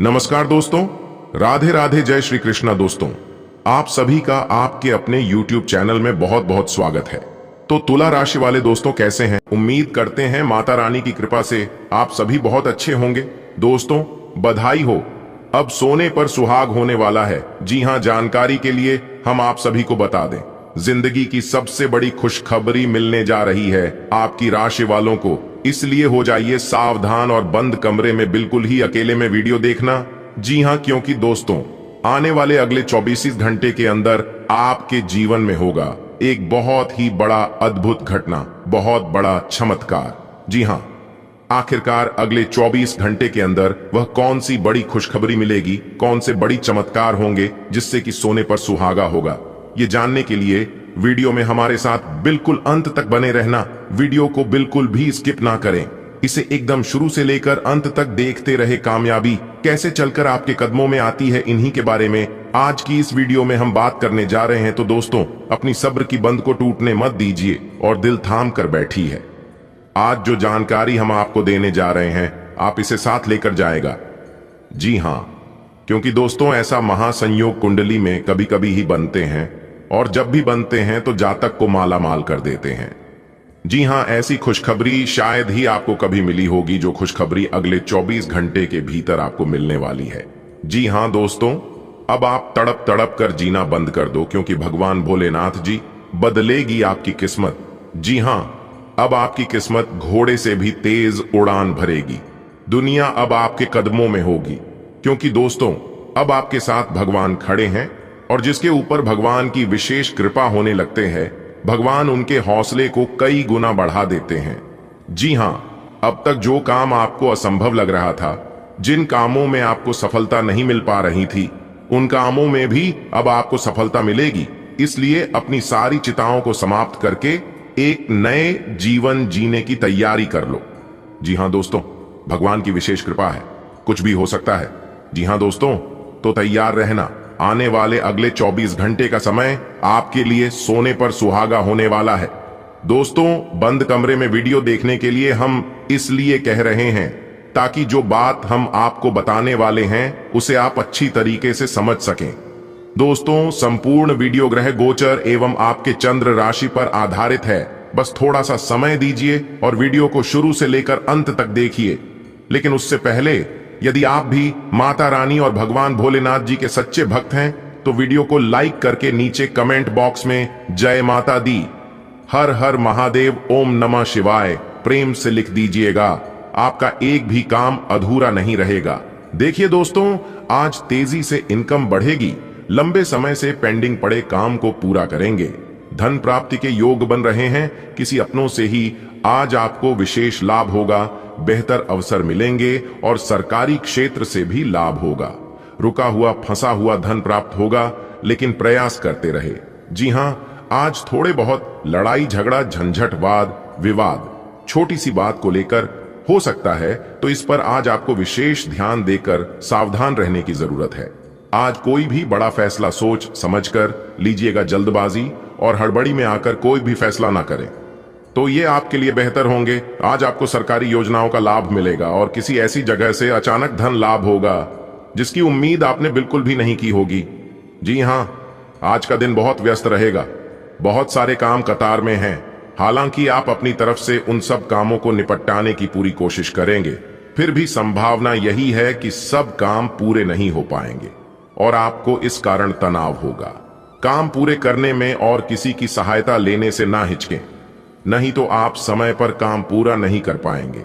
नमस्कार दोस्तों, राधे राधे, जय श्री कृष्णा। दोस्तों, आप सभी का आपके अपने YouTube चैनल में बहुत बहुत स्वागत है। तो तुला राशि वाले दोस्तों कैसे हैं? उम्मीद करते हैं माता रानी की कृपा से आप सभी बहुत अच्छे होंगे। दोस्तों, बधाई हो, अब सोने पर सुहाग होने वाला है। जी हां, जानकारी के लिए हम आप सभी को बता दें, जिंदगी की सबसे बड़ी खुशखबरी मिलने जा रही है आपकी राशि वालों को। इसलिए हो जाइए सावधान और बंद कमरे में बिल्कुल ही अकेले में वीडियो देखना। जी हां, क्योंकि दोस्तों, आने वाले अगले 24 घंटे के अंदर आपके जीवन में होगा एक बहुत ही बड़ा अद्भुत घटना, बहुत बड़ा चमत्कार। जी हां, आखिरकार अगले 24 घंटे के अंदर वह कौन सी बड़ी खुशखबरी मिलेगी, कौन से बड़ी चमत्कार होंगे जिससे कि सोने पर सुहागा होगा, ये जानने के लिए वीडियो में हमारे साथ बिल्कुल अंत तक बने रहना। वीडियो को बिल्कुल भी स्किप ना करें, इसे एकदम शुरू से लेकर अंत तक देखते रहे। कामयाबी कैसे चलकर आपके कदमों में आती है, इन्हीं के बारे में आज की इस वीडियो में हम बात करने जा रहे हैं। तो दोस्तों, अपनी सब्र की बंद को टूटने मत दीजिए और दिल थाम कर बैठी है। आज जो जानकारी हम आपको देने जा रहे हैं, आप इसे साथ लेकर जाएगा। जी हां, क्योंकि दोस्तों, ऐसा महासंयोग कुंडली में कभी कभी ही बनते हैं, और जब भी बनते हैं तो जातक को माला माल कर देते हैं। जी हां, ऐसी खुशखबरी शायद ही आपको कभी मिली होगी, जो खुशखबरी अगले 24 घंटे के भीतर आपको मिलने वाली है। जी हां दोस्तों, अब आप तड़प तड़प कर जीना बंद कर दो, क्योंकि भगवान भोलेनाथ जी बदलेगी आपकी किस्मत। जी हां, अब आपकी किस्मत घोड़े से भी तेज उड़ान भरेगी। दुनिया अब आपके कदमों में होगी, क्योंकि दोस्तों, अब आपके साथ भगवान खड़े हैं, और जिसके ऊपर भगवान की विशेष कृपा होने लगते हैं, भगवान उनके हौसले को कई गुना बढ़ा देते हैं। जी हां, अब तक जो काम आपको असंभव लग रहा था, जिन कामों में आपको सफलता नहीं मिल पा रही थी, उन कामों में भी अब आपको सफलता मिलेगी। इसलिए अपनी सारी चिंताओं को समाप्त करके एक नए जीवन जीने की तैयारी कर लो। जी हां दोस्तों, भगवान की विशेष कृपा है, कुछ भी हो सकता है। जी हां दोस्तों, तो तैयार रहना, आने वाले अगले 24 घंटे का समय आपके लिए सोने पर सुहागा होने वाला है। दोस्तों, बंद कमरे में वीडियो देखने के लिए हम इसलिए कह रहे हैं ताकि जो बात हम आपको बताने वाले हैं उसे आप अच्छी तरीके से समझ सकें। दोस्तों, संपूर्ण वीडियो ग्रह गोचर एवं आपके चंद्र राशि पर आधारित है। बस थोड़ा सा समय दीजिए और वीडियो को शुरू से लेकर अंत तक देखिए। लेकिन उससे पहले, यदि आप भी माता रानी और भगवान भोलेनाथ जी के सच्चे भक्त हैं, तो वीडियो को लाइक करके नीचे कमेंट बॉक्स में जय माता दी, हर हर महादेव, ओम नमः शिवाय प्रेम से लिख दीजिएगा। आपका एक भी काम अधूरा नहीं रहेगा। देखिए दोस्तों, आज तेजी से इनकम बढ़ेगी, लंबे समय से पेंडिंग पड़े काम को पूरा करेंगे, धन प्राप्ति के योग बन रहे हैं। किसी अपनों से ही आज आपको विशेष लाभ होगा, बेहतर अवसर मिलेंगे और सरकारी क्षेत्र से भी लाभ होगा। रुका हुआ फंसा हुआ धन प्राप्त होगा, लेकिन प्रयास करते रहे। जी हां, आज थोड़े बहुत लड़ाई झगड़ा, झंझट, वाद विवाद छोटी सी बात को लेकर हो सकता है, तो इस पर आज आपको विशेष ध्यान देकर सावधान रहने की जरूरत है। आज कोई भी बड़ा फैसला सोच समझकर लीजिएगा, जल्दबाजी और हड़बड़ी में आकर कोई भी फैसला ना करें, तो ये आपके लिए बेहतर होंगे। आज आपको सरकारी योजनाओं का लाभ मिलेगा और किसी ऐसी जगह से अचानक धन लाभ होगा जिसकी उम्मीद आपने बिल्कुल भी नहीं की होगी। जी हां, आज का दिन बहुत व्यस्त रहेगा, बहुत सारे काम कतार में हैं। हालांकि आप अपनी तरफ से उन सब कामों को निपटाने की पूरी कोशिश करेंगे, फिर भी संभावना यही है कि सब काम पूरे नहीं हो पाएंगे और आपको इस कारण तनाव होगा। काम पूरे करने में और किसी की सहायता लेने से ना हिचकें, नहीं तो आप समय पर काम पूरा नहीं कर पाएंगे।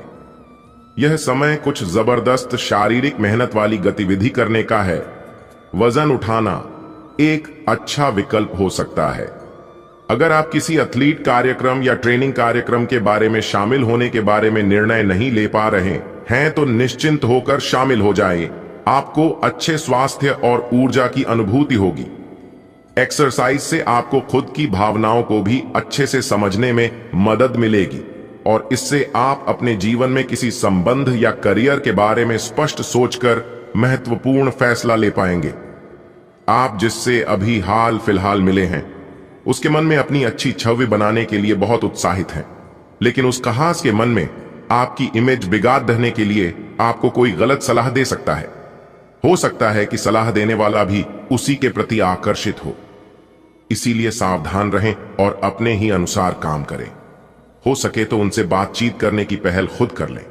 यह समय कुछ जबरदस्त शारीरिक मेहनत वाली गतिविधि करने का है। वजन उठाना एक अच्छा विकल्प हो सकता है। अगर आप किसी एथलीट कार्यक्रम या ट्रेनिंग कार्यक्रम के बारे में शामिल होने के बारे में निर्णय नहीं ले पा रहे हैं, तो निश्चिंत होकर शामिल हो जाएं। आपको अच्छे स्वास्थ्य और ऊर्जा की अनुभूति होगी। एक्सरसाइज से आपको खुद की भावनाओं को भी अच्छे से समझने में मदद मिलेगी, और इससे आप अपने जीवन में किसी संबंध या करियर के बारे में स्पष्ट सोचकर महत्वपूर्ण फैसला ले पाएंगे। आप जिससे अभी हाल फिलहाल मिले हैं, उसके मन में अपनी अच्छी छवि बनाने के लिए बहुत उत्साहित हैं, लेकिन उस खास के मन में आपकी इमेज बिगाड़ देने के लिए आपको कोई गलत सलाह दे सकता है। हो सकता है कि सलाह देने वाला भी उसी के प्रति आकर्षित हो। इसीलिए सावधान रहें और अपने ही अनुसार काम करें। हो सके तो उनसे बातचीत करने की पहल खुद कर लें।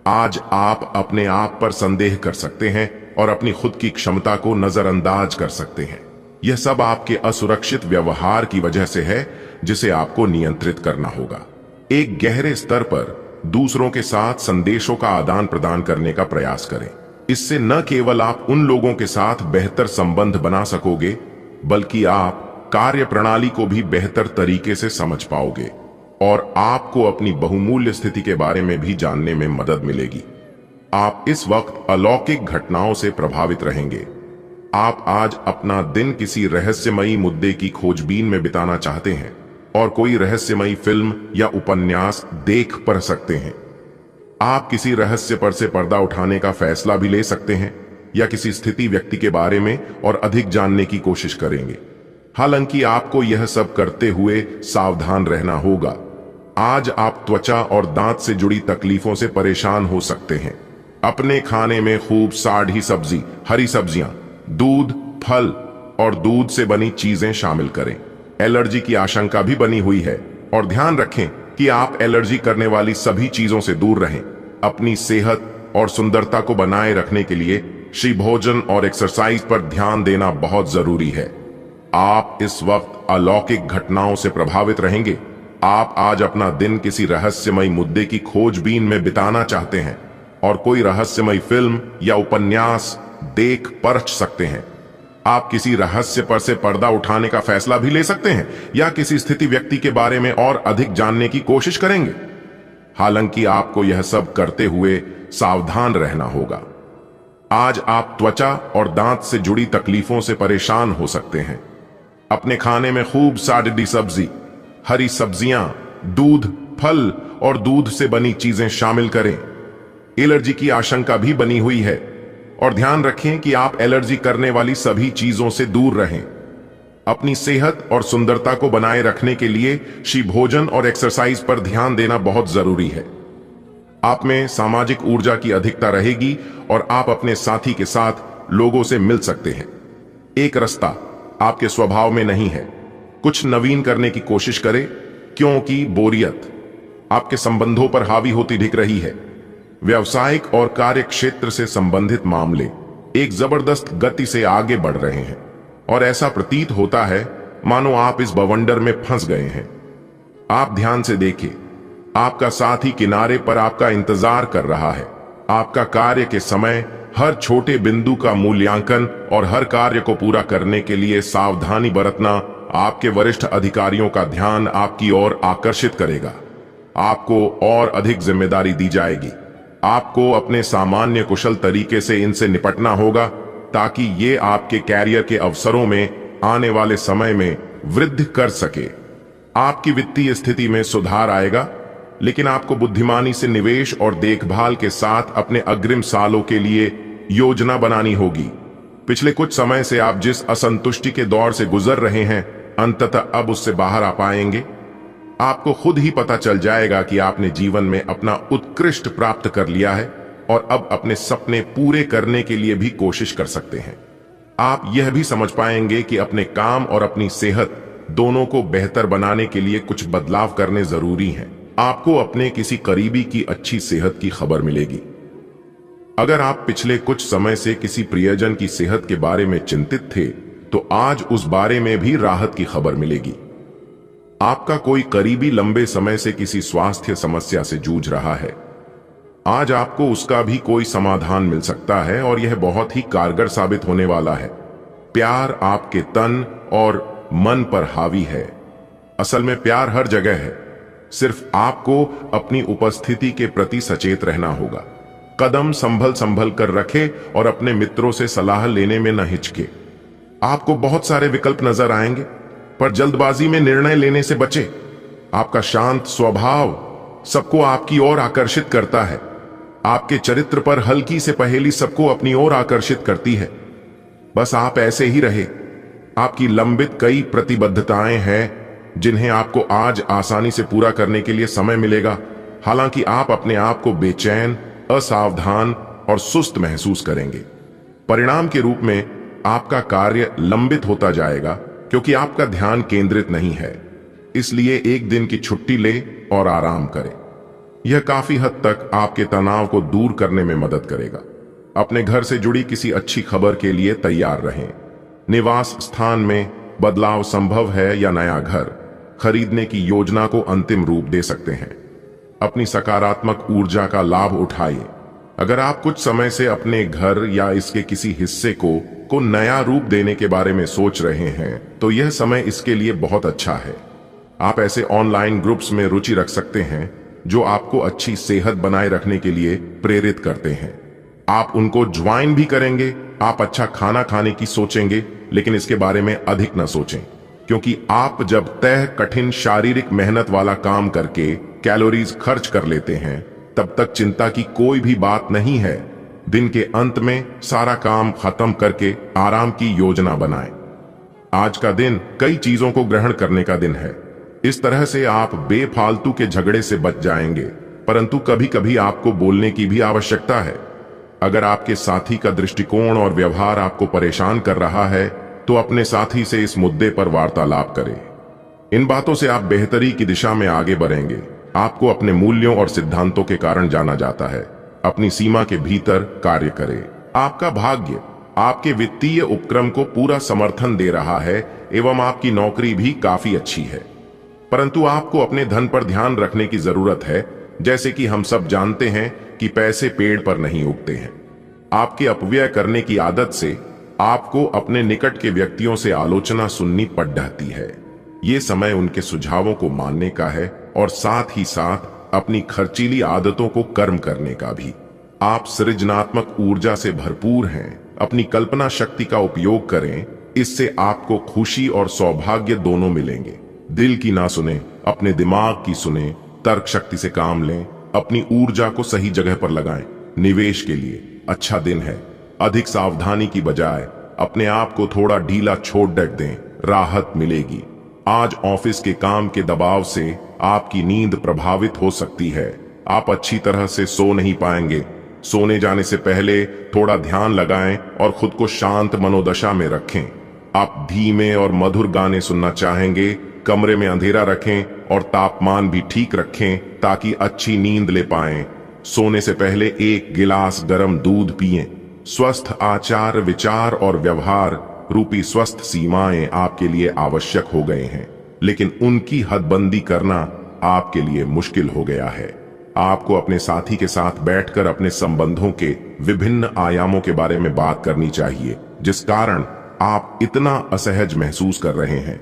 आज आप अपने आप पर संदेह कर सकते हैं और अपनी खुद की क्षमता को नजरअंदाज कर सकते हैं। यह सब आपके असुरक्षित व्यवहार की वजह से है, जिसे आपको नियंत्रित करना होगा। एक गहरे स्तर पर दूसरों के साथ संदेशों का आदान प्रदान करने का प्रयास करें। इससे न केवल आप उन लोगों के साथ बेहतर संबंध बना सकोगे, बल्कि आप कार्य प्रणाली को भी बेहतर तरीके से समझ पाओगे और आपको अपनी बहुमूल्य स्थिति के बारे में भी जानने में मदद मिलेगी। आप इस वक्त अलौकिक घटनाओं से प्रभावित रहेंगे। आप आज अपना दिन किसी रहस्यमयी मुद्दे की खोजबीन में बिताना चाहते हैं और कोई रहस्यमयी फिल्म या उपन्यास देख पढ़ सकते हैं। आप किसी रहस्य पर से पर्दा उठाने का फैसला भी ले सकते हैं या किसी स्थिति व्यक्ति के बारे में और अधिक जानने की कोशिश करेंगे। हालांकि आपको यह सब करते हुए सावधान रहना होगा। आज आप त्वचा और दांत से जुड़ी तकलीफों से परेशान हो सकते हैं। अपने खाने में खूब साड़ी सब्जी, हरी सब्जियां, दूध, फल और दूध से बनी चीजें शामिल करें। एलर्जी की आशंका भी बनी हुई है और ध्यान रखें कि आप एलर्जी करने वाली सभी चीजों से दूर रहें। अपनी सेहत और सुंदरता को बनाए रखने के लिए श्री भोजन और एक्सरसाइज पर ध्यान देना बहुत जरूरी है। आप इस वक्त अलौकिक घटनाओं से प्रभावित रहेंगे। आप आज अपना दिन किसी रहस्यमयी मुद्दे की खोजबीन में बिताना चाहते हैं और कोई रहस्यमयी फिल्म या उपन्यास देख परख सकते हैं। आप किसी रहस्य पर से पर्दा उठाने का फैसला भी ले सकते हैं या किसी स्थिति व्यक्ति के बारे में और अधिक जानने की कोशिश करेंगे। हालांकि आपको यह सब करते हुए सावधान रहना होगा। आज आप त्वचा और दांत से जुड़ी तकलीफों से परेशान हो सकते हैं। अपने खाने में खूब साड़ी सब्जी, हरी सब्जियां, दूध, फल और दूध से बनी चीजें शामिल करें। एलर्जी की आशंका भी बनी हुई है और ध्यान रखें कि आप एलर्जी करने वाली सभी चीजों से दूर रहें। अपनी सेहत और सुंदरता को बनाए रखने के लिए श्री भोजन और एक्सरसाइज पर ध्यान देना बहुत जरूरी है। आप में सामाजिक ऊर्जा की अधिकता रहेगी और आप अपने साथी के साथ लोगों से मिल सकते हैं। एक रास्ता आपके स्वभाव में नहीं है। कुछ नवीन करने की कोशिश करें, क्योंकि बोरियत आपके संबंधों पर हावी होती दिख रही है। व्यावसायिक और कार्य क्षेत्र से संबंधित मामले एक जबरदस्त गति से आगे बढ़ रहे हैं और ऐसा प्रतीत होता है मानो आप इस बवंडर में फंस गए हैं। आप ध्यान से देखिए, आपका साथी किनारे पर आपका इंतजार कर रहा है। आपका कार्य के समय हर छोटे बिंदु का मूल्यांकन और हर कार्य को पूरा करने के लिए सावधानी बरतना आपके वरिष्ठ अधिकारियों का ध्यान आपकी ओर आकर्षित करेगा। आपको और अधिक जिम्मेदारी दी जाएगी। आपको अपने सामान्य कुशल तरीके से इनसे निपटना होगा ताकि ये आपके कैरियर के अवसरों में आने वाले समय में वृद्धि कर सके। आपकी वित्तीय स्थिति में सुधार आएगा, लेकिन आपको बुद्धिमानी से निवेश और देखभाल के साथ अपने अग्रिम सालों के लिए योजना बनानी होगी। पिछले कुछ समय से आप जिस असंतुष्टि के दौर से गुजर रहे हैं, अंततः अब उससे बाहर आ पाएंगे। आपको खुद ही पता चल जाएगा कि आपने जीवन में अपना उत्कृष्ट प्राप्त कर लिया है और अब अपने सपने पूरे करने के लिए भी कोशिश कर सकते हैं। आप यह भी समझ पाएंगे कि अपने काम और अपनी सेहत दोनों को बेहतर बनाने के लिए कुछ बदलाव करने जरूरी हैं। आपको अपने किसी करीबी की अच्छी सेहत की खबर मिलेगी। अगर आप पिछले कुछ समय से किसी प्रियजन की सेहत के बारे में चिंतित थे, तो आज उस बारे में भी राहत की खबर मिलेगी। आपका कोई करीबी लंबे समय से किसी स्वास्थ्य समस्या से जूझ रहा है। आज आपको उसका भी कोई समाधान मिल सकता है और यह बहुत ही कारगर साबित होने वाला है। प्यार आपके तन और मन पर हावी है। असल में प्यार हर जगह है, सिर्फ आपको अपनी उपस्थिति के प्रति सचेत रहना होगा। कदम संभल संभल कर रखे और अपने मित्रों से सलाह लेने में न हिचके। आपको बहुत सारे विकल्प नजर आएंगे, पर जल्दबाजी में निर्णय लेने से बचे। आपका शांत स्वभाव सबको आपकी ओर आकर्षित करता है। आपके चरित्र पर हल्की से पहेली सबको अपनी ओर आकर्षित करती है। बस आप ऐसे ही रहे। आपकी लंबित कई प्रतिबद्धताएं हैं जिन्हें आपको आज आसानी से पूरा करने के लिए समय मिलेगा। हालांकि आप अपने आप को बेचैन, असावधान और सुस्त महसूस करेंगे। परिणाम के रूप में आपका कार्य लंबित होता जाएगा क्योंकि आपका ध्यान केंद्रित नहीं है। इसलिए एक दिन की छुट्टी ले और आराम करें। यह काफी हद तक आपके तनाव को दूर करने में मदद करेगा। अपने घर से जुड़ी किसी अच्छी खबर के लिए तैयार रहें। निवास स्थान में बदलाव संभव है या नया घर खरीदने की योजना को अंतिम रूप दे सकते हैं। अपनी सकारात्मक ऊर्जा का लाभ उठाइए। अगर आप कुछ समय से अपने घर या इसके किसी हिस्से को नया रूप देने के बारे में सोच रहे हैं, तो यह समय इसके लिए बहुत अच्छा है। आप ऐसे ऑनलाइन ग्रुप्स में रुचि रख सकते हैं जो आपको अच्छी सेहत बनाए रखने के लिए प्रेरित करते हैं। आप उनको ज्वाइन भी करेंगे। आप अच्छा खाना खाने की सोचेंगे, लेकिन इसके बारे में अधिक न सोचें, क्योंकि आप जब तय कठिन शारीरिक मेहनत वाला काम करके कैलोरीज खर्च कर लेते हैं, तब तक चिंता की कोई भी बात नहीं है। दिन के अंत में सारा काम खत्म करके आराम की योजना बनाएं। आज का दिन कई चीजों को ग्रहण करने का दिन है। इस तरह से आप बेफालतू के झगड़े से बच जाएंगे, परंतु कभी कभी आपको बोलने की भी आवश्यकता है। अगर आपके साथी का दृष्टिकोण और व्यवहार आपको परेशान कर रहा है, तो अपने साथी से इस मुद्दे पर वार्तालाप करें। इन बातों से आप बेहतरी की दिशा में आगे बढ़ेंगे। आपको अपने मूल्यों और सिद्धांतों के कारण जाना जाता है। अपनी सीमा के भीतर कार्य करें। आपका भाग्य आपके वित्तीय उपक्रम को पूरा समर्थन दे रहा है एवं आपकी नौकरी भी काफी अच्छी है, परंतु आपको अपने धन पर ध्यान रखने की जरूरत है। जैसे कि हम सब जानते हैं कि पैसे पेड़ पर नहीं उगते हैं। आपके अपव्यय करने की आदत से आपको अपने निकट के व्यक्तियों से आलोचना सुननी पड़ जाती है। ये समय उनके सुझावों को मानने का है और साथ ही साथ अपनी खर्चीली आदतों को कर्म करने का भी। आप सृजनात्मक ऊर्जा से भरपूर हैं। अपनी कल्पना शक्ति का उपयोग करें। इससे आपको खुशी और सौभाग्य दोनों मिलेंगे। दिल की ना सुने, अपने दिमाग की सुने। तर्क शक्ति से काम लें। अपनी ऊर्जा को सही जगह पर लगाएं। निवेश के लिए अच्छा दिन है। अधिक सावधानी की बजाय अपने आप को थोड़ा ढीला छोड़ दें, राहत मिलेगी। आज ऑफिस के काम के दबाव से आपकी नींद प्रभावित हो सकती है। आप अच्छी तरह से सो नहीं पाएंगे। सोने जाने से पहले थोड़ा ध्यान लगाएं और खुद को शांत मनोदशा में रखें। आप धीमे और मधुर गाने सुनना चाहेंगे। कमरे में अंधेरा रखें और तापमान भी ठीक रखें ताकि अच्छी नींद ले पाएं। सोने से पहले एक गिलास गर्म दूध पिएं। स्वस्थ आचार, विचार और व्यवहार रूपी स्वस्थ सीमाएं आपके लिए आवश्यक हो गए हैं, लेकिन उनकी हदबंदी करना आपके लिए मुश्किल हो गया है। आपको अपने साथी के साथ बैठकर अपने संबंधों के विभिन्न आयामों के बारे में बात करनी चाहिए, जिस कारण आप इतना असहज महसूस कर रहे हैं।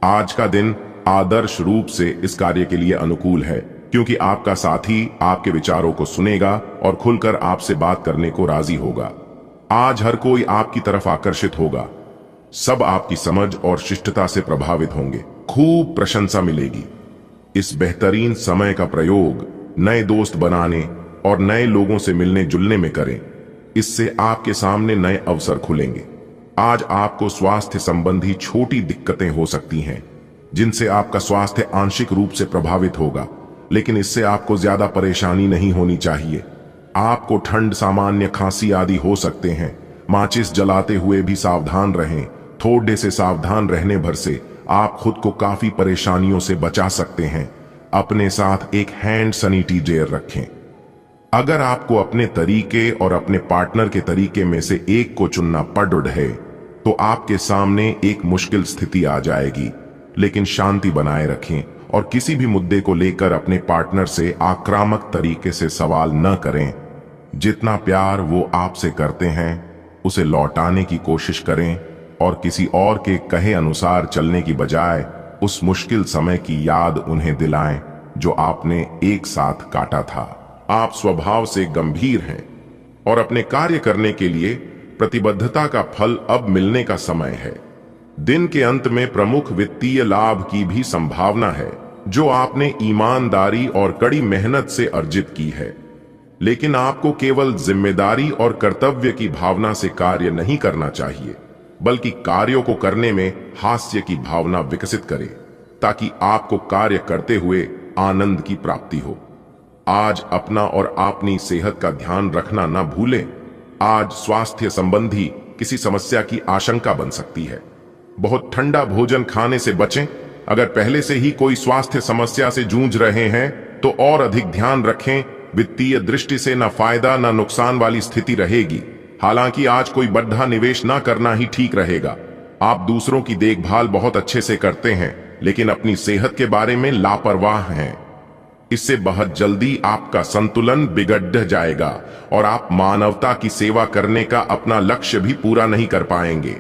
आज का दिन आदर्श रूप से इस कार्य के लिए अनुकूल है, क्योंकि आपका साथी आपके विचारों को सुनेगा और खुलकर आपसे बात करने को राजी होगा। आज हर कोई आपकी तरफ आकर्षित होगा। सब आपकी समझ और शिष्टता से प्रभावित होंगे। खूब प्रशंसा मिलेगी। इस बेहतरीन समय का प्रयोग नए दोस्त बनाने और नए लोगों से मिलने जुलने में करें। इससे आपके सामने नए अवसर खुलेंगे। आज आपको स्वास्थ्य संबंधी छोटी दिक्कतें हो सकती हैं, जिनसे आपका स्वास्थ्य आंशिक रूप से प्रभावित होगा, लेकिन इससे आपको ज्यादा परेशानी नहीं होनी चाहिए। आपको ठंड, सामान्य खांसी आदि हो सकते हैं। माचिस जलाते हुए भी सावधान रहें। थोड़े से सावधान रहने भर से आप खुद को काफी परेशानियों से बचा सकते हैं। अपने साथ एक हैंड सैनिटाइजर रखें। अगर आपको अपने तरीके और अपने पार्टनर के तरीके में से एक को चुनना पड़ रहे, तो आपके सामने एक मुश्किल स्थिति आ जाएगी, लेकिन शांति बनाए रखें और किसी भी मुद्दे को लेकर अपने पार्टनर से आक्रामक तरीके से सवाल न करें। जितना प्यार वो आपसे करते हैं, उसे लौटाने की कोशिश करें और किसी और के कहे अनुसार चलने की बजाय उस मुश्किल समय की याद उन्हें दिलाएं जो आपने एक साथ काटा था। आप स्वभाव से गंभीर हैं और अपने कार्य करने के लिए प्रतिबद्धता का फल अब मिलने का समय है। दिन के अंत में प्रमुख वित्तीय लाभ की भी संभावना है, जो आपने ईमानदारी और कड़ी मेहनत से अर्जित की है। लेकिन आपको केवल जिम्मेदारी और कर्तव्य की भावना से कार्य नहीं करना चाहिए, बल्कि कार्यों को करने में हास्य की भावना विकसित करें, ताकि आपको कार्य करते हुए आनंद की प्राप्ति हो। आज अपना और अपनी सेहत का ध्यान रखना ना भूलें। आज स्वास्थ्य संबंधी किसी समस्या की आशंका बन सकती है। बहुत ठंडा भोजन खाने से बचें। अगर पहले से ही कोई स्वास्थ्य समस्या से जूझ रहे हैं तो और अधिक ध्यान रखें। वित्तीय दृष्टि से न फायदा न नुकसान वाली स्थिति रहेगी। हालांकि आज कोई बड़ा निवेश न करना ही ठीक रहेगा। आप दूसरों की देखभाल बहुत अच्छे से करते हैं, लेकिन अपनी सेहत के बारे में लापरवाह हैं। इससे बहुत जल्दी आपका संतुलन बिगड़ जाएगा और आप मानवता की सेवा करने का अपना लक्ष्य भी पूरा नहीं कर पाएंगे।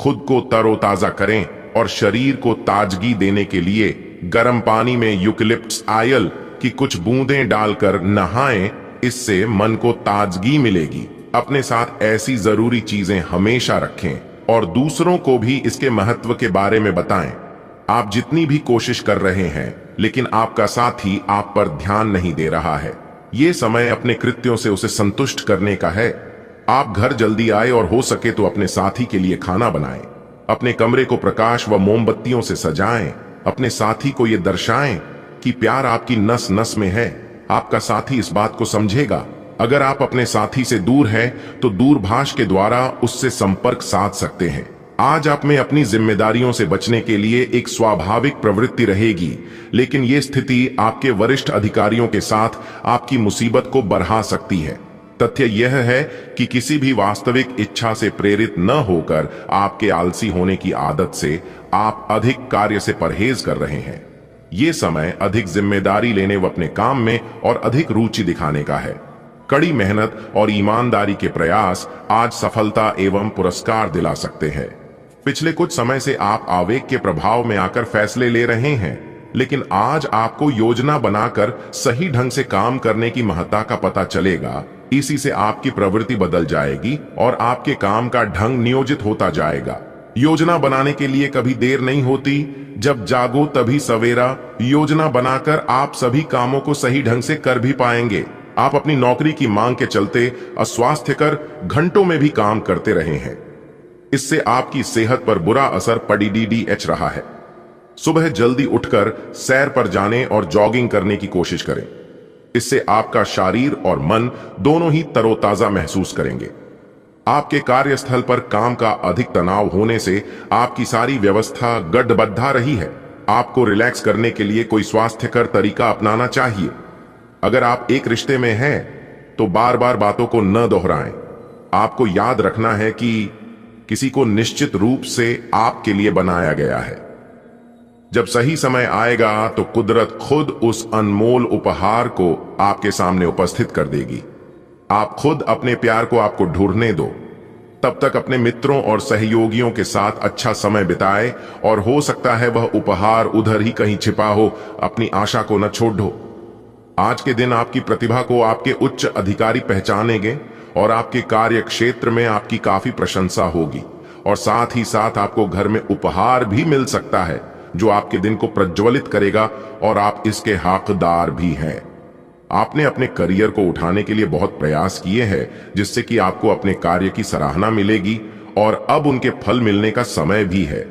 खुद को तरोताजा करें और शरीर को ताजगी देने के लिए गर्म पानी में यूकलिप्टस ऑयल की कुछ बूंदें डालकर नहाएं। इससे मन को ताजगी मिलेगी। अपने साथ ऐसी जरूरी चीजें हमेशा रखें और दूसरों को भी इसके महत्व के बारे में बताएं। आप जितनी भी कोशिश कर रहे हैं, लेकिन आपका साथी आप पर ध्यान नहीं दे रहा है। ये समय अपने कृत्यों से उसे संतुष्ट करने का है। आप घर जल्दी आए और हो सके तो अपने साथी के लिए खाना बनाएं। अपने कमरे को प्रकाश व मोमबत्तियों से सजाएं। अपने साथी को यह दर्शाएं कि प्यार आपकी नस नस में है। आपका साथी इस बात को समझेगा। अगर आप अपने साथी से दूर हैं तो दूरभाष के द्वारा उससे संपर्क साध सकते हैं। आज आप में अपनी जिम्मेदारियों से बचने के लिए एक स्वाभाविक प्रवृत्ति रहेगी, लेकिन यह स्थिति आपके वरिष्ठ अधिकारियों के साथ आपकी मुसीबत को बढ़ा सकती है। तथ्य यह है कि किसी भी वास्तविक इच्छा से प्रेरित न होकर आपके आलसी होने की आदत से आप अधिक कार्य से परहेज कर रहे हैं। ये समय अधिक जिम्मेदारी लेने व अपने काम में और अधिक रुचि दिखाने का है। कड़ी मेहनत और ईमानदारी के प्रयास आज सफलता एवं पुरस्कार दिला सकते हैं। पिछले कुछ समय से आप आवेग के प्रभाव में आकर फैसले ले रहे हैं, लेकिन आज आपको योजना बनाकर सही ढंग से काम करने की महत्ता का पता चलेगा। इसी से आपकी प्रवृत्ति बदल जाएगी और आपके काम का ढंग नियोजित होता जाएगा। योजना बनाने के लिए कभी देर नहीं होती। जब जागो तभी सवेरा। योजना बनाकर आप सभी कामों को सही ढंग से कर भी पाएंगे। आप अपनी नौकरी की मांग के चलते अस्वास्थ्यकर घंटों में भी काम करते रहे हैं। इससे आपकी सेहत पर बुरा असर पड़ीडीडीएच रहा है। सुबह जल्दी उठकर सैर पर जाने और जॉगिंग करने की कोशिश करें। इससे आपका शरीर और मन दोनों ही तरोताजा महसूस करेंगे। आपके कार्यस्थल पर काम का अधिक तनाव होने से आपकी सारी व्यवस्था गड़बड़ा रही है। आपको रिलैक्स करने के लिए कोई स्वास्थ्यकर तरीका अपनाना चाहिए। अगर आप एक रिश्ते में हैं तो बार बार बातों को न दोहराएं। आपको याद रखना है कि किसी को निश्चित रूप से आपके लिए बनाया गया है। जब सही समय आएगा तो कुदरत खुद उस अनमोल उपहार को आपके सामने उपस्थित कर देगी। आप खुद अपने प्यार को आपको ढूंढने दो। तब तक अपने मित्रों और सहयोगियों के साथ अच्छा समय बिताए और हो सकता है वह उपहार उधर ही कहीं छिपा हो। अपनी आशा को न छोड़ दो। आज के दिन आपकी प्रतिभा को आपके उच्च अधिकारी पहचानेंगे और आपके कार्य क्षेत्र में आपकी काफी प्रशंसा होगी। और साथ ही साथ आपको घर में उपहार भी मिल सकता है जो आपके दिन को प्रज्वलित करेगा और आप इसके हकदार भी हैं। आपने अपने करियर को उठाने के लिए बहुत प्रयास किए हैं, जिससे कि आपको अपने कार्य की सराहना मिलेगी और अब उनके फल मिलने का समय भी है।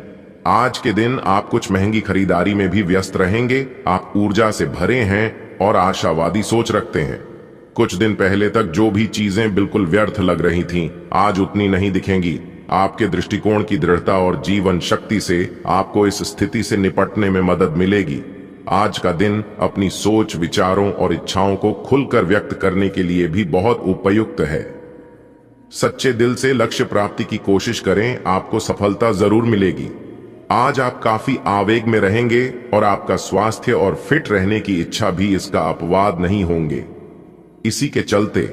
आज के दिन आप कुछ महंगी खरीदारी में भी व्यस्त रहेंगे। आप ऊर्जा से भरे हैं और आशावादी सोच रखते हैं। कुछ दिन पहले तक जो भी चीजें बिल्कुल व्यर्थ लग रही थीं, आज उतनी नहीं दिखेंगी। आपके दृष्टिकोण की दृढ़ता और जीवन शक्ति से आपको इस स्थिति से निपटने में मदद मिलेगी। आज का दिन अपनी सोच, विचारों और इच्छाओं को खुलकर व्यक्त करने के लिए भी बहुत उपयुक्त है। सच्चे दिल से लक्ष्य प्राप्ति की कोशिश करें, आपको सफलता जरूर मिलेगी। आज आप काफी आवेग में रहेंगे और आपका स्वास्थ्य और फिट रहने की इच्छा भी इसका अपवाद नहीं होंगे। इसी के चलते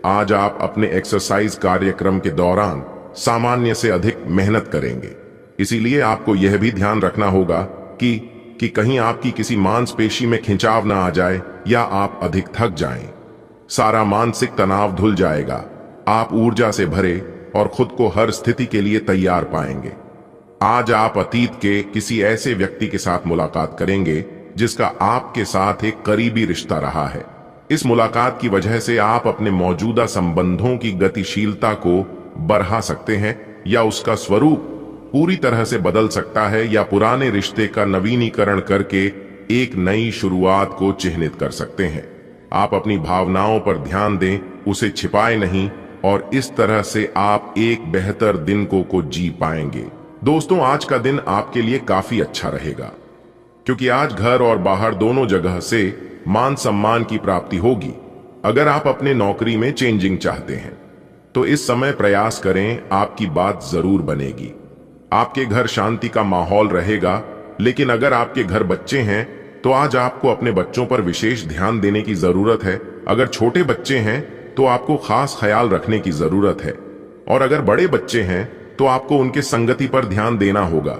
आज आप अपने एक्सरसाइज कार्यक्रम के दौरान सामान्य से अधिक मेहनत करेंगे। इसीलिए आपको यह भी ध्यान रखना होगा कि कहीं आपकी किसी मांसपेशी में खिंचाव ना आ जाए या आप अधिक थक जाएं। सारा मानसिक तनाव धुल जाएगा। आप ऊर्जा से भरे और खुद को हर स्थिति के लिए तैयार पाएंगे। आज आप अतीत के किसी ऐसे व्यक्ति के साथ मुलाकात करेंगे जिसका आपके साथ एक करीबी रिश्ता रहा है। इस मुलाकात की वजह से आप अपने मौजूदा संबंधों की गतिशीलता को बढ़ा सकते हैं या उसका स्वरूप पूरी तरह से बदल सकता है, या पुराने रिश्ते का नवीनीकरण करके एक नई शुरुआत को चिन्हित कर सकते हैं। आप अपनी भावनाओं पर ध्यान दें, उसे छिपाए नहीं। और इस तरह से आप एक बेहतर दिन को जी पाएंगे। दोस्तों, आज का दिन आपके लिए काफी अच्छा रहेगा, क्योंकि आज घर और बाहर दोनों जगह से मान सम्मान की प्राप्ति होगी। अगर आप अपने नौकरी में चेंजिंग चाहते हैं तो इस समय प्रयास करें, आपकी बात जरूर बनेगी। आपके घर शांति का माहौल रहेगा। लेकिन अगर आपके घर बच्चे हैं तो आज आपको अपने बच्चों पर विशेष ध्यान देने की जरूरत है। अगर छोटे बच्चे हैं तो आपको खास ख्याल रखने की जरूरत है, और अगर बड़े बच्चे हैं तो आपको उनके संगति पर ध्यान देना होगा।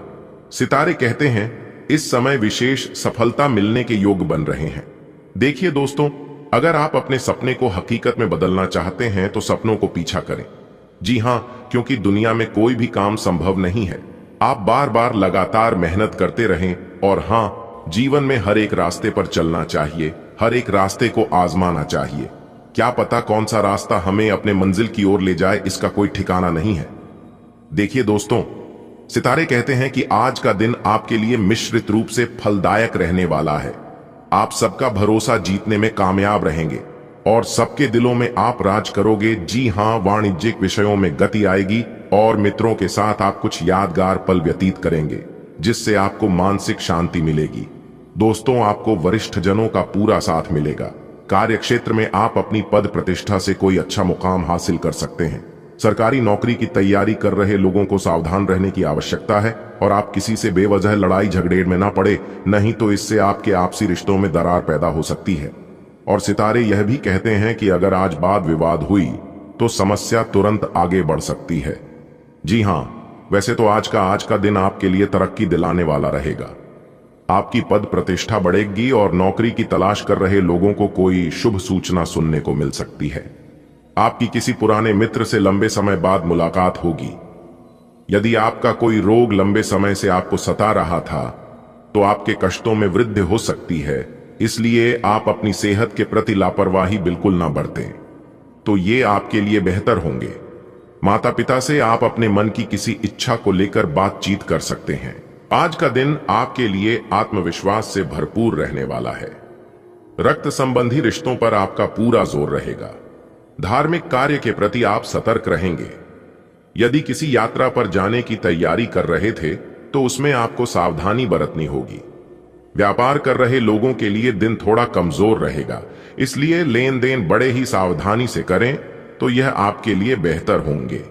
सितारे कहते हैं इस समय विशेष सफलता मिलने के योग बन रहे हैं। देखिए दोस्तों, अगर आप अपने सपने को हकीकत में बदलना चाहते हैं तो सपनों को पीछा करें। जी हां, क्योंकि दुनिया में कोई भी काम संभव नहीं है। आप बार बार लगातार मेहनत करते रहें, और हां, जीवन में हर एक रास्ते पर चलना चाहिए, हर एक रास्ते को आजमाना चाहिए। क्या पता कौन सा रास्ता हमें अपने मंजिल की ओर ले जाए, इसका कोई ठिकाना नहीं है। देखिए दोस्तों, सितारे कहते हैं कि आज का दिन आपके लिए मिश्रित रूप से फलदायक रहने वाला है। आप सबका भरोसा जीतने में कामयाब रहेंगे और सबके दिलों में आप राज करोगे। जी हां, वाणिज्यिक विषयों में गति आएगी और मित्रों के साथ आप कुछ यादगार पल व्यतीत करेंगे, जिससे आपको मानसिक शांति मिलेगी। दोस्तों, आपको वरिष्ठ जनों का पूरा साथ मिलेगा। कार्य क्षेत्र में आप अपनी पद प्रतिष्ठा से कोई अच्छा मुकाम हासिल कर सकते हैं। सरकारी नौकरी की तैयारी कर रहे लोगों को सावधान रहने की आवश्यकता है, और आप किसी से बेवजह लड़ाई झगड़े में ना पड़े, नहीं तो इससे आपके आपसी रिश्तों में दरार पैदा हो सकती है। और सितारे यह भी कहते हैं कि अगर आज वाद विवाद हुई तो समस्या तुरंत आगे बढ़ सकती है। जी हां, वैसे तो आज का दिन आपके लिए तरक्की दिलाने वाला रहेगा। आपकी पद प्रतिष्ठा बढ़ेगी और नौकरी की तलाश कर रहे लोगों को कोई शुभ सूचना सुनने को मिल सकती है। आपकी किसी पुराने मित्र से लंबे समय बाद मुलाकात होगी। यदि आपका कोई रोग लंबे समय से आपको सता रहा था तो आपके कष्टों में वृद्धि हो सकती है, इसलिए आप अपनी सेहत के प्रति लापरवाही बिल्कुल ना बरतें, तो ये आपके लिए बेहतर होंगे। माता पिता से आप अपने मन की किसी इच्छा को लेकर बातचीत कर सकते हैं। आज का दिन आपके लिए आत्मविश्वास से भरपूर रहने वाला है। रक्त संबंधी रिश्तों पर आपका पूरा जोर रहेगा। धार्मिक कार्य के प्रति आप सतर्क रहेंगे। यदि किसी यात्रा पर जाने की तैयारी कर रहे थे तो उसमें आपको सावधानी बरतनी होगी। व्यापार कर रहे लोगों के लिए दिन थोड़ा कमजोर रहेगा, इसलिए लेन देन बड़े ही सावधानी से करें तो यह आपके लिए बेहतर होंगे।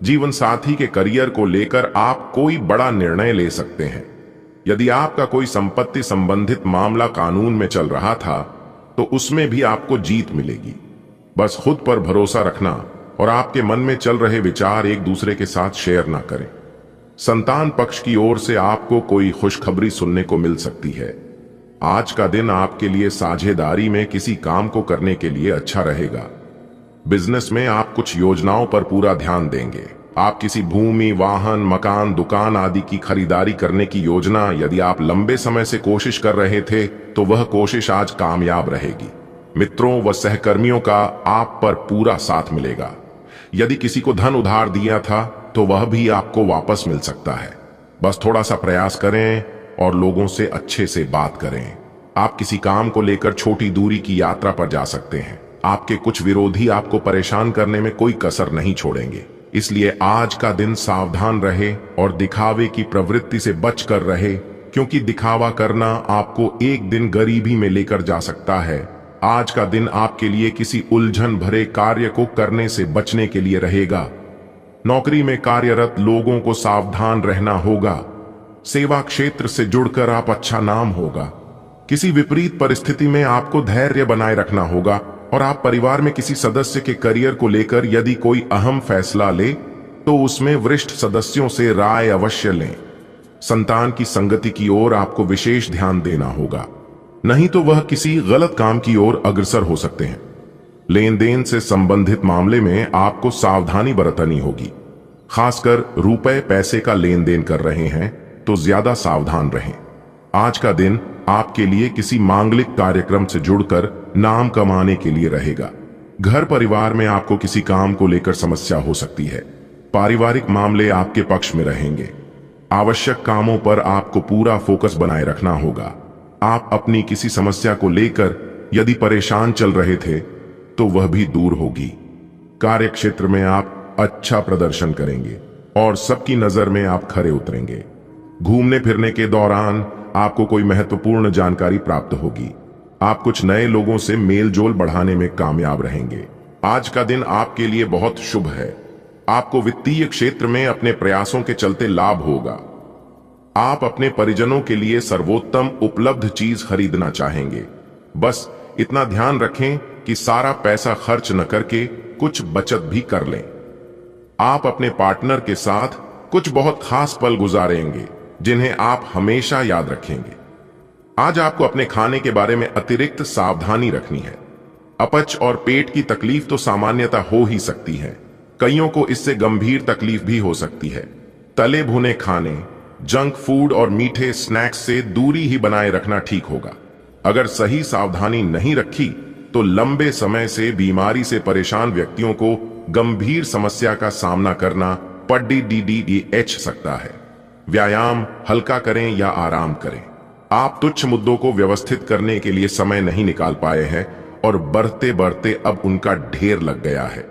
जीवन साथी के करियर को लेकर आप कोई बड़ा निर्णय ले सकते हैं। यदि आपका कोई संपत्ति संबंधित मामला कानून में चल रहा था तो उसमें भी आपको जीत मिलेगी। बस खुद पर भरोसा रखना और आपके मन में चल रहे विचार एक दूसरे के साथ शेयर ना करें। संतान पक्ष की ओर से आपको कोई खुशखबरी सुनने को मिल सकती है। आज का दिन आपके लिए साझेदारी में किसी काम को करने के लिए अच्छा रहेगा। बिजनेस में आप कुछ योजनाओं पर पूरा ध्यान देंगे। आप किसी भूमि, वाहन, मकान, दुकान आदि की खरीदारी करने की योजना यदि आप लंबे समय से कोशिश कर रहे थे तो वह कोशिश आज कामयाब रहेगी। मित्रों व सहकर्मियों का आप पर पूरा साथ मिलेगा। यदि किसी को धन उधार दिया था तो वह भी आपको वापस मिल सकता है। बस थोड़ा सा प्रयास करें और लोगों से अच्छे से बात करें। आप किसी काम को लेकर छोटी दूरी की यात्रा पर जा सकते हैं। आपके कुछ विरोधी आपको परेशान करने में कोई कसर नहीं छोड़ेंगे, इसलिए आज का दिन सावधान रहे और दिखावे की प्रवृत्ति से बच कर रहे, क्योंकि दिखावा करना आपको एक दिन गरीबी में लेकर जा सकता है। आज का दिन आपके लिए किसी उलझन भरे कार्य को करने से बचने के लिए रहेगा। नौकरी में कार्यरत लोगों को सावधान रहना होगा। सेवा क्षेत्र से जुड़कर आप अच्छा नाम होगा। किसी विपरीत परिस्थिति में आपको धैर्य बनाए रखना होगा, और आप परिवार में किसी सदस्य के करियर को लेकर यदि कोई अहम फैसला ले तो उसमें वरिष्ठ सदस्यों से राय अवश्य लें। संतान की संगति की ओर आपको विशेष ध्यान देना होगा, नहीं तो वह किसी गलत काम की ओर अग्रसर हो सकते हैं। लेन देन से संबंधित मामले में आपको सावधानी बरतनी होगी। खासकर रुपए पैसे का लेन देन कर रहे हैं तो ज्यादा सावधान रहें। आज का दिन आपके लिए किसी मांगलिक कार्यक्रम से जुड़कर नाम कमाने के लिए रहेगा। घर परिवार में आपको किसी काम को लेकर समस्या हो सकती है। पारिवारिक मामले आपके पक्ष में रहेंगे। आवश्यक कामों पर आपको पूरा फोकस बनाए रखना होगा। आप अपनी किसी समस्या को लेकर यदि परेशान चल रहे थे तो वह भी दूर होगी। कार्य क्षेत्र में आप अच्छा प्रदर्शन करेंगे और सबकी नजर में आप खरे उतरेंगे। घूमने फिरने के दौरान आपको कोई महत्वपूर्ण जानकारी प्राप्त होगी। आप कुछ नए लोगों से मेल जोल बढ़ाने में कामयाब रहेंगे। आज का दिन आपके लिए बहुत शुभ है। आपको वित्तीय क्षेत्र में अपने प्रयासों के चलते लाभ होगा। आप अपने परिजनों के लिए सर्वोत्तम उपलब्ध चीज खरीदना चाहेंगे। बस इतना ध्यान रखें कि सारा पैसा खर्च न करके कुछ बचत भी कर लें। आप अपने पार्टनर के साथ कुछ बहुत खास पल गुजारेंगे जिन्हें आप हमेशा याद रखेंगे। आज आपको अपने खाने के बारे में अतिरिक्त सावधानी रखनी है। अपच और पेट की तकलीफ तो सामान्यतः हो ही सकती है, कईयों को इससे गंभीर तकलीफ भी हो सकती है। तले भुने खाने, जंक फूड और मीठे स्नैक्स से दूरी ही बनाए रखना ठीक होगा। अगर सही सावधानी नहीं रखी तो लंबे समय से बीमारी से परेशान व्यक्तियों को गंभीर समस्या का सामना करना पड़ सकता है। व्यायाम हल्का करें या आराम करें। आप तुच्छ मुद्दों को व्यवस्थित करने के लिए समय नहीं निकाल पाए हैं और बढ़ते बढ़ते अब उनका ढेर लग गया है।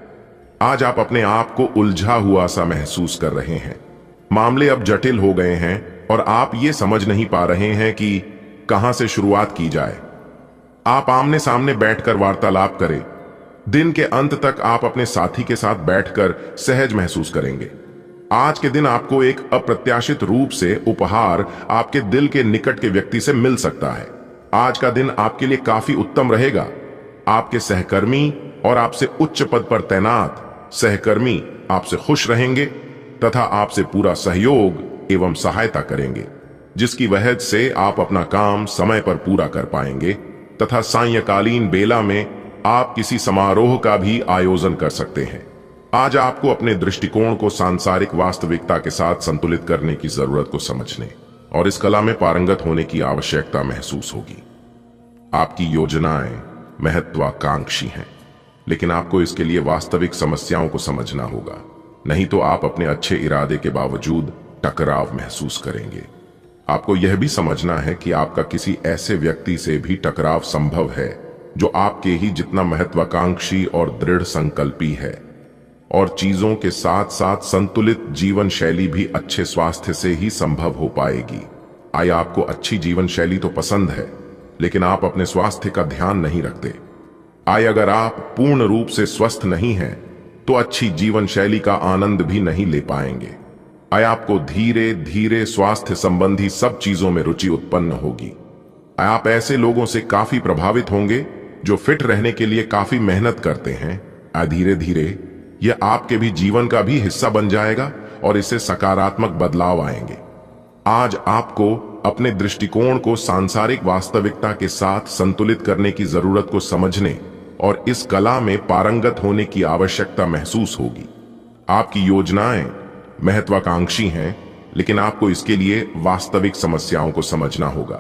आज आप अपने आप को उलझा हुआ सा महसूस कर रहे हैं। मामले अब जटिल हो गए हैं और आप ये समझ नहीं पा रहे हैं कि कहां से शुरुआत की जाए। आप आमने सामने बैठकर वार्तालाप करें। दिन के अंत तक आप अपने साथी के साथ बैठकर सहज महसूस करेंगे। आज के दिन आपको एक अप्रत्याशित रूप से उपहार आपके दिल के निकट के व्यक्ति से मिल सकता है। आज का दिन आपके लिए काफी उत्तम रहेगा। आपके सहकर्मी और आपसे उच्च पद पर तैनात सहकर्मी आपसे खुश रहेंगे तथा आपसे पूरा सहयोग एवं सहायता करेंगे, जिसकी वजह से आप अपना काम समय पर पूरा कर पाएंगे तथा सायंकालीन बेला में आप किसी समारोह का भी आयोजन कर सकते हैं। आज आपको अपने दृष्टिकोण को सांसारिक वास्तविकता के साथ संतुलित करने की जरूरत को समझने और इस कला में पारंगत होने की आवश्यकता महसूस होगी। आपकी योजनाएं महत्वाकांक्षी हैं, लेकिन आपको इसके लिए वास्तविक समस्याओं को समझना होगा, नहीं तो आप अपने अच्छे इरादे के बावजूद टकराव महसूस करेंगे। आपको यह भी समझना है कि आपका किसी ऐसे व्यक्ति से भी टकराव संभव है जो आपके ही जितना महत्वाकांक्षी और दृढ़ संकल्पी है, और चीजों के साथ साथ संतुलित जीवन शैली भी अच्छे स्वास्थ्य से ही संभव हो पाएगी। आय आपको अच्छी जीवन शैली तो पसंद है, लेकिन आप अपने स्वास्थ्य का ध्यान नहीं रखते। आय अगर आप पूर्ण रूप से स्वस्थ नहीं हैं तो अच्छी जीवन शैली का आनंद भी नहीं ले पाएंगे। आय आपको धीरे धीरे स्वास्थ्य संबंधी सब चीजों में रुचि उत्पन्न होगी। आय आप ऐसे लोगों से काफी प्रभावित होंगे जो फिट रहने के लिए काफी मेहनत करते हैं। आय धीरे धीरे यह आपके भी जीवन का भी हिस्सा बन जाएगा और इससे सकारात्मक बदलाव आएंगे। आज आपको अपने दृष्टिकोण को सांसारिक वास्तविकता के साथ संतुलित करने की जरूरत को समझने और इस कला में पारंगत होने की आवश्यकता महसूस होगी। आपकी योजनाएं महत्वाकांक्षी हैं, लेकिन आपको इसके लिए वास्तविक समस्याओं को समझना होगा,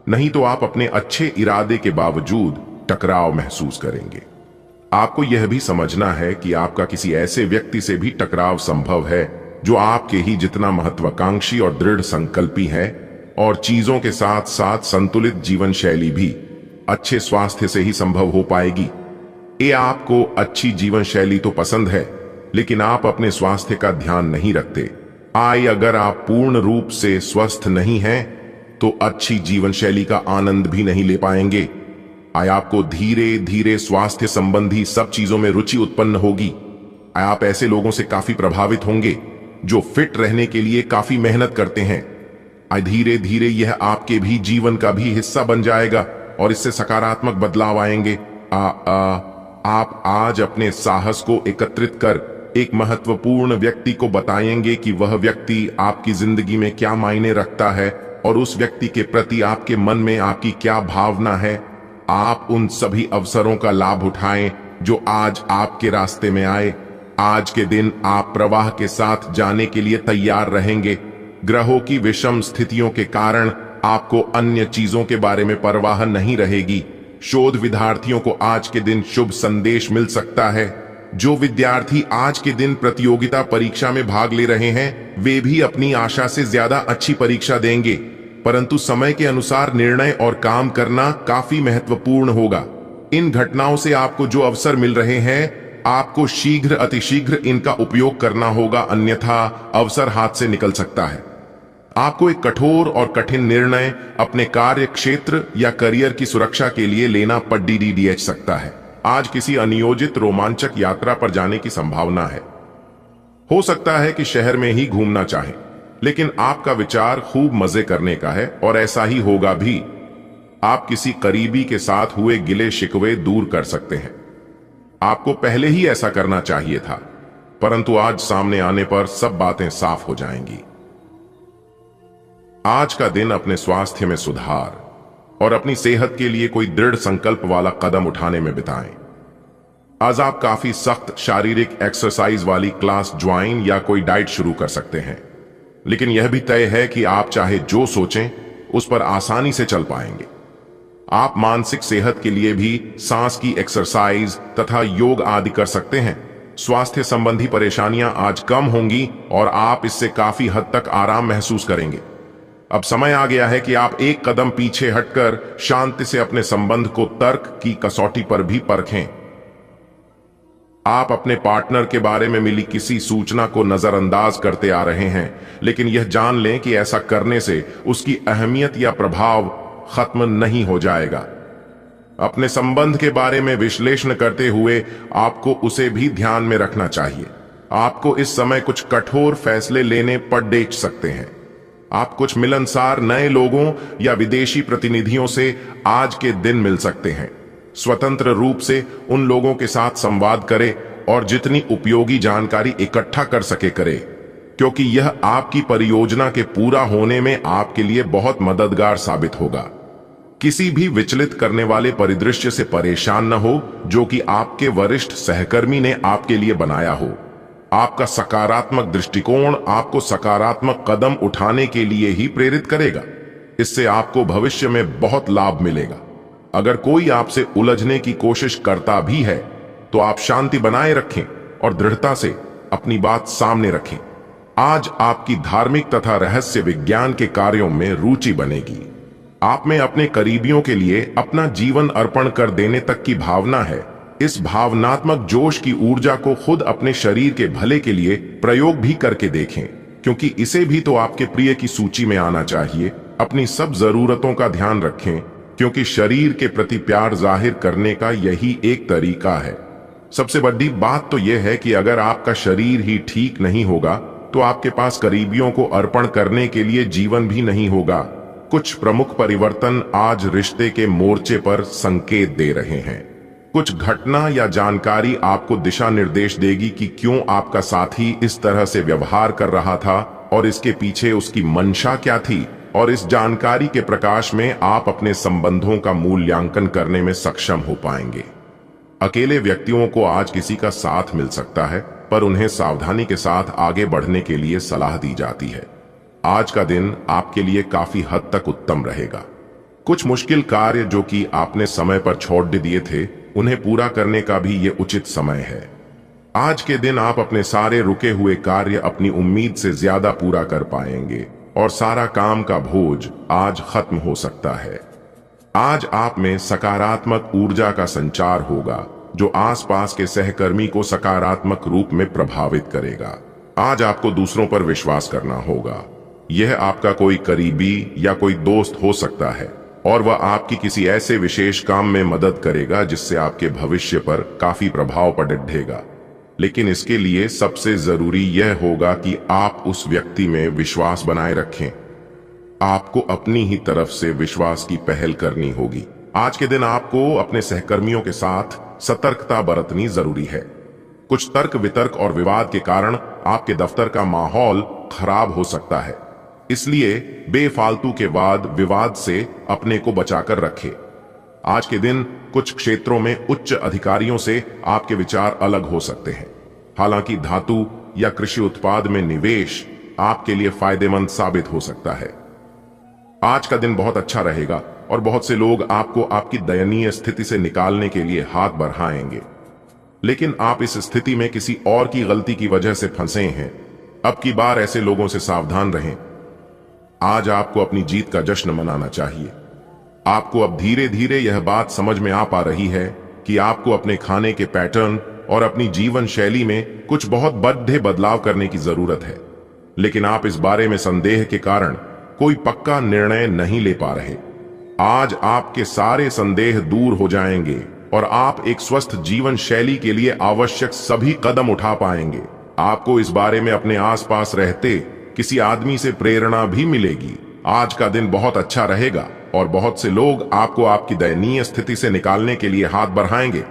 नहीं तो आप अपने अच्छे इरादे के बावजूद टकराव महसूस करेंगे। आपको यह भी समझना है कि आपका किसी ऐसे व्यक्ति से भी टकराव संभव है जो आपके ही जितना महत्वाकांक्षी और दृढ़ संकल्पी है, और चीजों के साथ साथ संतुलित जीवन शैली भी अच्छे स्वास्थ्य से ही संभव हो पाएगी। ये आपको अच्छी जीवन शैली तो पसंद है, लेकिन आप अपने स्वास्थ्य का ध्यान नहीं रखते। आय अगर आप पूर्ण रूप से स्वस्थ नहीं हैं तो अच्छी जीवन शैली का आनंद भी नहीं ले पाएंगे। आय आपको धीरे धीरे स्वास्थ्य संबंधी सब चीजों में रुचि उत्पन्न होगी। आय आप ऐसे लोगों से काफी प्रभावित होंगे जो फिट रहने के लिए काफी मेहनत करते हैं। आय धीरे धीरे यह आपके भी जीवन का भी हिस्सा बन जाएगा और इससे सकारात्मक बदलाव आएंगे। आप आज अपने साहस को एकत्रित कर एक महत्वपूर्ण व्यक्ति को बताएंगे कि वह व्यक्ति आपकी जिंदगी में क्या मायने रखता है और उस व्यक्ति के प्रति आपके मन में आपकी क्या भावना है। आप उन सभी अवसरों का लाभ उठाएं जो आज आपके रास्ते में आए। आज के दिन आप प्रवाह के साथ जाने के लिए तैयार रहेंगे। ग्रहों की विषम स्थितियों के कारण आपको अन्य चीजों के बारे में परवाह नहीं रहेगी। शोध विद्यार्थियों को आज के दिन शुभ संदेश मिल सकता है। जो विद्यार्थी आज के दिन प्रतियोगिता परीक्षा में भाग ले रहे हैं वे भी अपनी आशा से ज्यादा अच्छी परीक्षा देंगे, परंतु समय के अनुसार निर्णय और काम करना काफी महत्वपूर्ण होगा। इन घटनाओं से आपको जो अवसर मिल रहे हैं आपको शीघ्र अतिशीघ्र इनका उपयोग करना होगा, अन्यथा अवसर हाथ से निकल सकता है। आपको एक कठोर और कठिन निर्णय अपने कार्य क्षेत्र या करियर की सुरक्षा के लिए लेना पड़ सकता है। आज किसी अनियोजित रोमांचक यात्रा पर जाने की संभावना है। हो सकता है कि शहर में ही घूमना चाहें, लेकिन आपका विचार खूब मजे करने का है और ऐसा ही होगा भी। आप किसी करीबी के साथ हुए गिले शिकवे दूर कर सकते हैं। आपको पहले ही ऐसा करना चाहिए था, परंतु आज सामने आने पर सब बातें साफ हो जाएंगी। आज का दिन अपने स्वास्थ्य में सुधार और अपनी सेहत के लिए कोई दृढ़ संकल्प वाला कदम उठाने में बिताएं। आज आप काफी सख्त शारीरिक एक्सरसाइज वाली क्लास ज्वाइन या कोई डाइट शुरू कर सकते हैं, लेकिन यह भी तय है कि आप चाहे जो सोचें उस पर आसानी से चल पाएंगे। आप मानसिक सेहत के लिए भी सांस की एक्सरसाइज तथा योग आदि कर सकते हैं। स्वास्थ्य संबंधी परेशानियां आज कम होंगी और आप इससे काफी हद तक आराम महसूस करेंगे। अब समय आ गया है कि आप एक कदम पीछे हटकर शांति से अपने संबंध को तर्क की कसौटी पर भी परखें। आप अपने पार्टनर के बारे में मिली किसी सूचना को नजरअंदाज करते आ रहे हैं, लेकिन यह जान लें कि ऐसा करने से उसकी अहमियत या प्रभाव खत्म नहीं हो जाएगा। अपने संबंध के बारे में विश्लेषण करते हुए आपको उसे भी ध्यान में रखना चाहिए। आपको इस समय कुछ कठोर फैसले लेने पड़ सकते हैं। आप कुछ मिलनसार नए लोगों या विदेशी प्रतिनिधियों से आज के दिन मिल सकते हैं। स्वतंत्र रूप से उन लोगों के साथ संवाद करें और जितनी उपयोगी जानकारी इकट्ठा कर सके करें, क्योंकि यह आपकी परियोजना के पूरा होने में आपके लिए बहुत मददगार साबित होगा। किसी भी विचलित करने वाले परिदृश्य से परेशान न हो जो कि आपके वरिष्ठ सहकर्मी ने आपके लिए बनाया हो। आपका सकारात्मक दृष्टिकोण आपको सकारात्मक कदम उठाने के लिए ही प्रेरित करेगा। इससे आपको भविष्य में बहुत लाभ मिलेगा। अगर कोई आपसे उलझने की कोशिश करता भी है तो आप शांति बनाए रखें और दृढ़ता से अपनी बात सामने रखें। आज आपकी धार्मिक तथा रहस्य विज्ञान के कार्यों में रुचि बनेगी। आप में अपने करीबियों के लिए अपना जीवन अर्पण कर देने तक की भावना है। इस भावनात्मक जोश की ऊर्जा को खुद अपने शरीर के भले के लिए प्रयोग भी करके देखें, क्योंकि इसे भी तो आपके प्रिय की सूची में आना चाहिए। अपनी सब जरूरतों का ध्यान रखें, क्योंकि शरीर के प्रति प्यार जाहिर करने का यही एक तरीका है। सबसे बड़ी बात तो यह है कि अगर आपका शरीर ही ठीक नहीं होगा तो आपके पास करीबियों को अर्पण करने के लिए जीवन भी नहीं होगा। कुछ प्रमुख परिवर्तन आज रिश्ते के मोर्चे पर संकेत दे रहे हैं। कुछ घटना या जानकारी आपको दिशा निर्देश देगी कि क्यों आपका साथी इस तरह से व्यवहार कर रहा था और इसके पीछे उसकी मंशा क्या थी। और इस जानकारी के प्रकाश में आप अपने संबंधों का मूल्यांकन करने में सक्षम हो पाएंगे। अकेले व्यक्तियों को आज किसी का साथ मिल सकता है, पर उन्हें सावधानी के साथ आगे बढ़ने के लिए सलाह दी जाती है। आज का दिन आपके लिए काफी हद तक उत्तम रहेगा। कुछ मुश्किल कार्य जो कि आपने समय पर छोड़ दिए थे, उन्हें पूरा करने का भी ये उचित समय है। आज के दिन आप अपने सारे रुके हुए कार्य अपनी उम्मीद से ज्यादा पूरा कर पाएंगे और सारा काम का बोझ आज खत्म हो सकता है। आज आप में सकारात्मक ऊर्जा का संचार होगा जो आसपास के सहकर्मी को सकारात्मक रूप में प्रभावित करेगा। आज आपको दूसरों पर विश्वास करना होगा। यह आपका कोई करीबी या कोई दोस्त हो सकता है और वह आपकी किसी ऐसे विशेष काम में मदद करेगा जिससे आपके भविष्य पर काफी प्रभाव पड़ेगा। लेकिन इसके लिए सबसे जरूरी यह होगा कि आप उस व्यक्ति में विश्वास बनाए रखें। आपको अपनी ही तरफ से विश्वास की पहल करनी होगी। आज के दिन आपको अपने सहकर्मियों के साथ सतर्कता बरतनी जरूरी है। कुछ तर्क वितर्क और विवाद के कारण आपके दफ्तर का माहौल खराब हो सकता है, इसलिए बेफालतू के वाद विवाद से अपने को बचाकर रखें। आज के दिन कुछ क्षेत्रों में उच्च अधिकारियों से आपके विचार अलग हो सकते हैं। हालांकि धातु या कृषि उत्पाद में निवेश आपके लिए फायदेमंद साबित हो सकता है। आज का दिन बहुत अच्छा रहेगा और बहुत से लोग आपको आपकी दयनीय स्थिति से निकालने के लिए हाथ बढ़ाएंगे, लेकिन आप इस स्थिति में किसी और की गलती की वजह से फंसे हैं। अब की बार ऐसे लोगों से सावधान रहें। आज आपको अपनी जीत का जश्न मनाना चाहिए। आपको अब धीरे धीरे यह बात समझ में आ पा रही है कि आपको अपने खाने के पैटर्न और अपनी जीवन शैली में कुछ बहुत बड़े बदलाव करने की जरूरत है, लेकिन आप इस बारे में संदेह के कारण कोई पक्का निर्णय नहीं ले पा रहे। आज आपके सारे संदेह दूर हो जाएंगे और आप एक स्वस्थ जीवन शैली के लिए आवश्यक सभी कदम उठा पाएंगे। आपको इस बारे में अपने आसपास रहते किसी आदमी से प्रेरणा भी मिलेगी। आज का दिन बहुत अच्छा रहेगा और बहुत से लोग आपको आपकी दयनीय स्थिति से निकालने के लिए हाथ बढ़ाएंगे,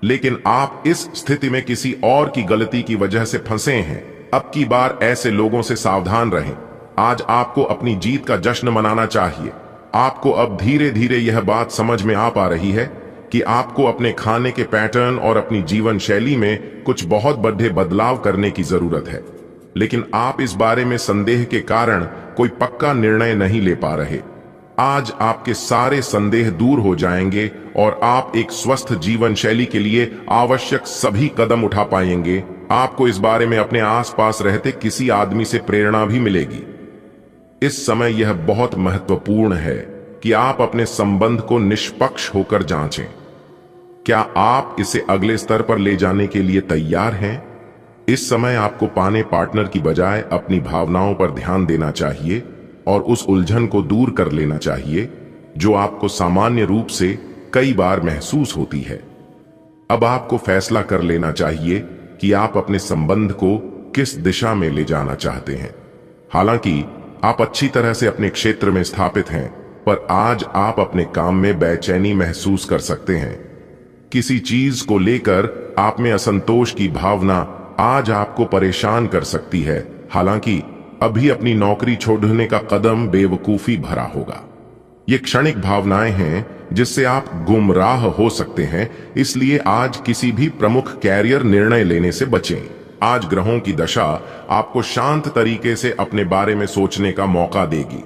लेकिन आप इस स्थिति में किसी और की गलती की वजह से फंसे हैं। अब की बार ऐसे लोगों से सावधान रहें। आज आपको अपनी जीत का जश्न मनाना चाहिए। आपको अब धीरे धीरे यह बात समझ में आ पा रही है कि आपको अपने खाने के पैटर्न और अपनी जीवन शैली में कुछ बहुत बड़े बदलाव करने की जरूरत है, लेकिन आप इस बारे में संदेह के कारण कोई पक्का निर्णय नहीं ले पा रहे। आज आपके सारे संदेह दूर हो जाएंगे और आप एक स्वस्थ जीवन शैली के लिए आवश्यक सभी कदम उठा पाएंगे। आपको इस बारे में अपने आसपास रहते किसी आदमी से प्रेरणा भी मिलेगी। इस समय यह बहुत महत्वपूर्ण है कि आप अपने संबंध को निष्पक्ष होकर जांचें। क्या आप इसे अगले स्तर पर ले जाने के लिए तैयार हैं? इस समय आपको पाने पार्टनर की बजाय अपनी भावनाओं पर ध्यान देना चाहिए और उस उलझन को दूर कर लेना चाहिए जो आपको सामान्य रूप से कई बार महसूस होती है। अब आपको फैसला कर लेना चाहिए कि आप अपने संबंध को किस दिशा में ले जाना चाहते हैं। हालांकि आप अच्छी तरह से अपने क्षेत्र में स्थापित हैं, पर आज आप अपने काम में बेचैनी महसूस कर सकते हैं। किसी चीज को लेकर आप में असंतोष की भावना आज आपको परेशान कर सकती है। हालांकि अभी अपनी नौकरी छोड़ने का कदम बेवकूफी भरा होगा। ये क्षणिक भावनाएं हैं जिससे आप गुमराह हो सकते हैं, इसलिए आज किसी भी प्रमुख कैरियर निर्णय लेने से बचें। आज ग्रहों की दशा आपको शांत तरीके से अपने बारे में सोचने का मौका देगी।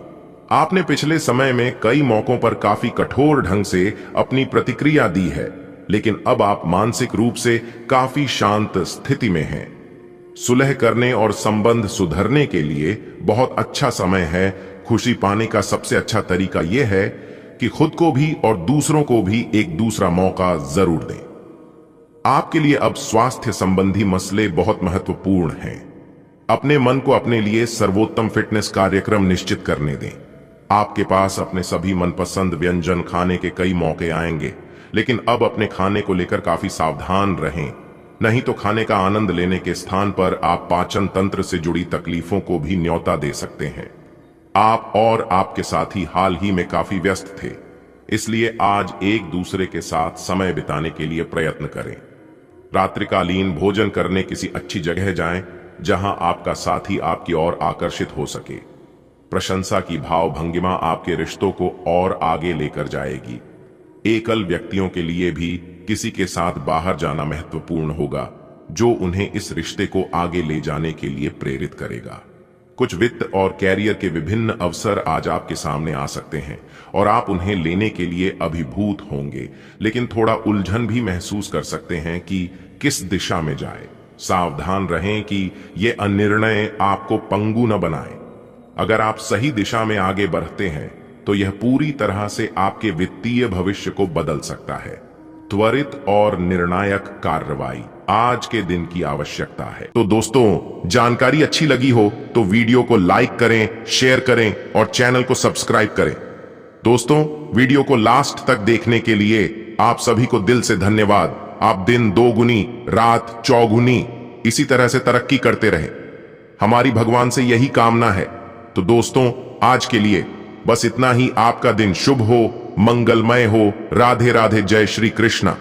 आपने पिछले समय में कई मौकों पर काफी कठोर ढंग से अपनी प्रतिक्रिया दी है, लेकिन अब आप मानसिक रूप से काफी शांत स्थिति में हैं। सुलह करने और संबंध सुधरने के लिए बहुत अच्छा समय है। खुशी पाने का सबसे अच्छा तरीका यह है कि खुद को भी और दूसरों को भी एक दूसरा मौका जरूर दें। आपके लिए अब स्वास्थ्य संबंधी मसले बहुत महत्वपूर्ण हैं। अपने मन को अपने लिए सर्वोत्तम फिटनेस कार्यक्रम निश्चित करने दें। आपके पास अपने सभी मनपसंद व्यंजन खाने के कई मौके आएंगे, लेकिन अब अपने खाने को लेकर काफी सावधान रहें, नहीं तो खाने का आनंद लेने के स्थान पर आप पाचन तंत्र से जुड़ी तकलीफों को भी न्योता दे सकते हैं। आप और आपके साथी हाल ही में काफी व्यस्त थे, इसलिए आज एक दूसरे के साथ समय बिताने के लिए प्रयत्न करें। रात्रिकालीन भोजन करने किसी अच्छी जगह जाएं, जहां आपका साथी आपकी ओर आकर्षित हो सके। प्रशंसा की भाव भंगिमा आपके रिश्तों को और आगे लेकर जाएगी। एकल व्यक्तियों के लिए भी किसी के साथ बाहर जाना महत्वपूर्ण होगा, जो उन्हें इस रिश्ते को आगे ले जाने के लिए प्रेरित करेगा। कुछ वित्त और कैरियर के विभिन्न अवसर आज आपके सामने आ सकते हैं और आप उन्हें लेने के लिए अभिभूत होंगे, लेकिन थोड़ा उलझन भी महसूस कर सकते हैं कि किस दिशा में जाए। सावधान रहें कि ये अनिर्णय आपको पंगु न बनाए। अगर आप सही दिशा में आगे बढ़ते हैं तो यह पूरी तरह से आपके वित्तीय भविष्य को बदल सकता है। त्वरित और निर्णायक कार्रवाई आज के दिन की आवश्यकता है। तो दोस्तों, जानकारी अच्छी लगी हो तो वीडियो को लाइक करें, शेयर करें और चैनल को सब्सक्राइब करें। दोस्तों, वीडियो को लास्ट तक देखने के लिए आप सभी को दिल से धन्यवाद। आप दिन दोगुनी रात चौगुनी इसी तरह से तरक्की करते रहे, हमारी भगवान से यही कामना है। तो दोस्तों, आज के लिए बस इतना ही। आपका दिन शुभ हो, मंगलमय हो। राधे राधे। जय श्री कृष्णा।